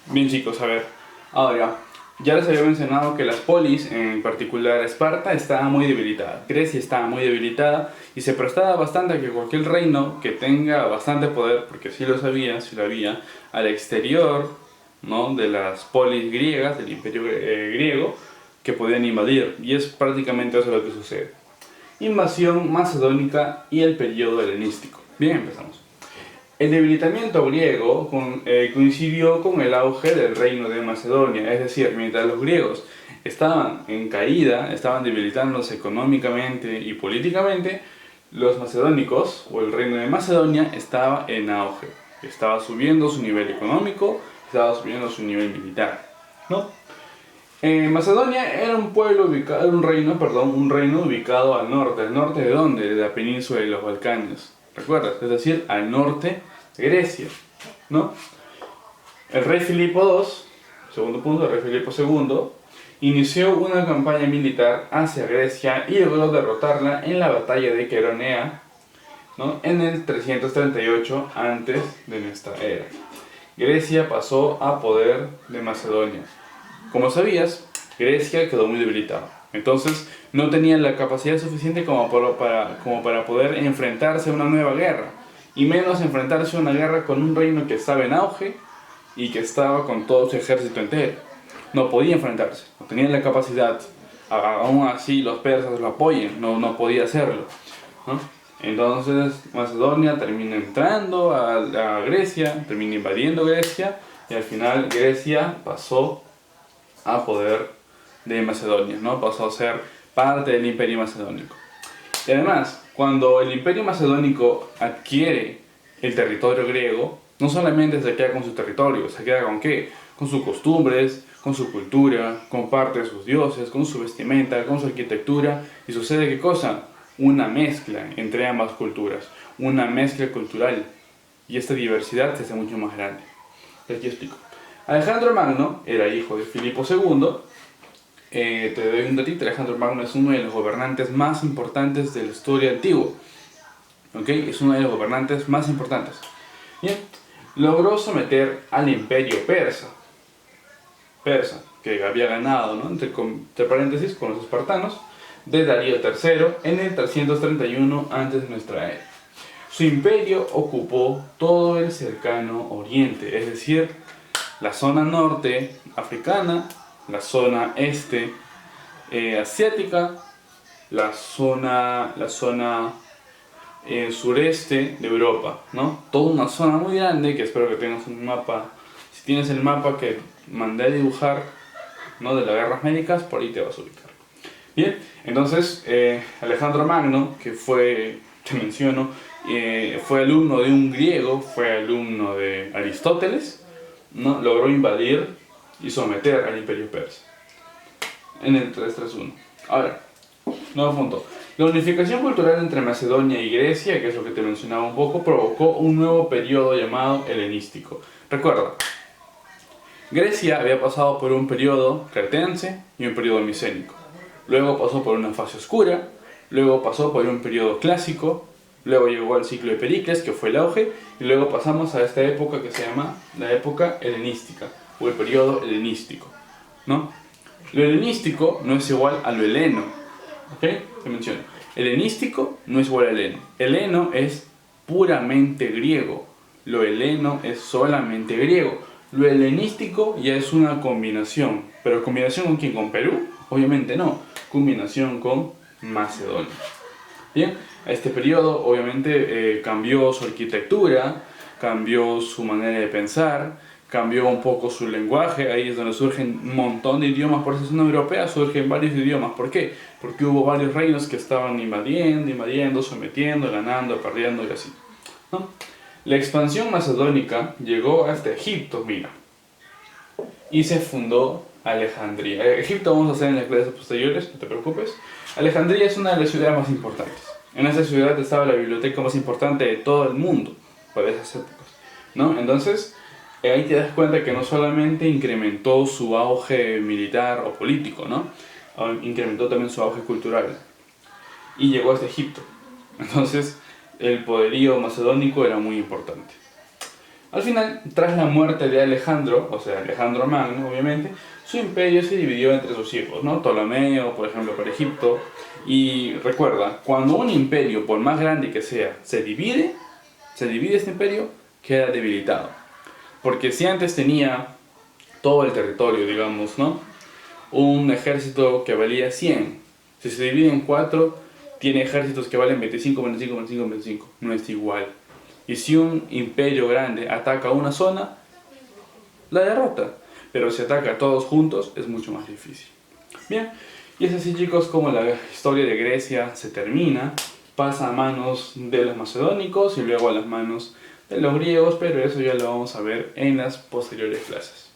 Bien chicos, a ver, ahora, ya les había mencionado que las polis, en particular Esparta, estaba muy debilitada, Grecia estaba muy debilitada y se prestaba bastante a que cualquier reino que tenga bastante poder, porque sí lo sabía, sí lo había, al exterior, ¿no?, de las polis griegas, del imperio griego, que podían invadir, y es prácticamente eso lo que sucede. Invasión macedónica y el periodo helenístico. Bien, empezamos. El debilitamiento griego coincidió con el auge del reino de Macedonia, es decir, mientras los griegos estaban en caída, estaban debilitándose económicamente y políticamente, los macedónicos o el reino de Macedonia estaba en auge, estaba subiendo su nivel económico, estaba subiendo su nivel militar, ¿no? Macedonia era un pueblo ubicado, era un reino ubicado ¿al norte de dónde? De la península de los Balcanes, ¿recuerdas? Es decir, al norte de Grecia, ¿no? El rey Filipo II, segundo punto, el rey Filipo II, inició una campaña militar hacia Grecia y logró derrotarla en la batalla de Queronea, ¿no?, en el 338 antes de nuestra era. Grecia pasó a poder de Macedonia. Como sabías, Grecia quedó muy debilitada. Entonces no tenía la capacidad suficiente como para poder enfrentarse a una nueva guerra. Y menos enfrentarse a una guerra con un reino que estaba en auge y que estaba con todo su ejército entero. No podía enfrentarse, no tenía la capacidad. Aún así los persas lo apoyen, no podía hacerlo, ¿no? Entonces Macedonia termina entrando a Grecia, termina invadiendo Grecia y al final Grecia pasó a poder de Macedonia, ¿no? Pasó a ser parte del Imperio Macedónico. Y además, cuando el Imperio Macedónico adquiere el territorio griego, no solamente se queda con su territorio, se queda con ¿qué? Con sus costumbres, con su cultura, con parte de sus dioses, con su vestimenta, con su arquitectura, y sucede ¿qué cosa? Una mezcla entre ambas culturas, una mezcla cultural, y esta diversidad se hace mucho más grande. Aquí explico. Alejandro Magno era hijo de Filipo II. Te doy un datito: Alejandro Magno es uno de los gobernantes más importantes de la historia antigua. ¿Ok? Es uno de los gobernantes más importantes. Bien, logró someter al imperio persa, que había ganado, ¿no?, entre paréntesis, con los espartanos, de Darío III en el 331 antes de nuestra era. Su imperio ocupó todo el cercano oriente, es decir, la zona norte africana, la zona este asiática, la zona sureste de Europa, ¿no? Toda una zona muy grande que espero que tengas un mapa. Si tienes el mapa que mandé a dibujar, ¿no?, de las guerras médicas, por ahí te vas a ubicar. Bien, entonces Alejandro Magno, que fue, te menciono, fue alumno de un griego, fue alumno de Aristóteles, ¿no?, logró invadir y someter al imperio persa en el 331. Ahora, nuevo punto. La unificación cultural entre Macedonia y Grecia, que es lo que te mencionaba un poco, provocó un nuevo periodo llamado helenístico. Recuerda, Grecia había pasado por un periodo cretense y un periodo micénico. Luego pasó por una fase oscura, luego pasó por un periodo clásico, luego llegó al ciclo de Pericles, que fue el auge, y luego pasamos a esta época que se llama la época helenística, o el periodo helenístico, ¿no? Lo helenístico no es igual a lo heleno, ¿ok? Te menciono. Helenístico no es igual a heleno. Heleno es puramente griego, lo heleno es solamente griego. Lo helenístico ya es una combinación, pero ¿combinación con quién? ¿Con Perú? Obviamente no, combinación con Macedonia. Bien, a este periodo obviamente cambió su arquitectura, cambió su manera de pensar, cambió un poco su lenguaje. Ahí es donde surgen un montón de idiomas. Por esa zona europea surgen varios idiomas. ¿Por qué? Porque hubo varios reinos que estaban invadiendo, sometiendo, ganando, perdiendo y así, ¿no? La expansión macedónica llegó hasta Egipto, mira, y se fundó Alejandría. Egipto vamos a hacer en las clases posteriores, no te preocupes. Alejandría es una de las ciudades más importantes. En esa ciudad estaba la biblioteca más importante de todo el mundo para esas épocas, ¿no? Entonces, ahí te das cuenta que no solamente incrementó su auge militar o político, ¿no? Incrementó también su auge cultural. Y llegó hasta Egipto. Entonces, el poderío macedónico era muy importante. Al final, tras la muerte de Alejandro, o sea, Alejandro Magno, obviamente, su imperio se dividió entre sus hijos, ¿no? Ptolomeo, por ejemplo, para Egipto. Y recuerda, cuando un imperio, por más grande que sea, se divide este imperio, queda debilitado. Porque si antes tenía todo el territorio, digamos, ¿no? Un ejército que valía 100, si se divide en 4, tiene ejércitos que valen 25, 25, 25, 25. No es igual. Y si un imperio grande ataca una zona, la derrota. Pero si ataca a todos juntos, es mucho más difícil. Bien, y es así, chicos, como la historia de Grecia se termina. Pasa a manos de los macedónicos y luego a las manos de los griegos, pero eso ya lo vamos a ver en las posteriores clases.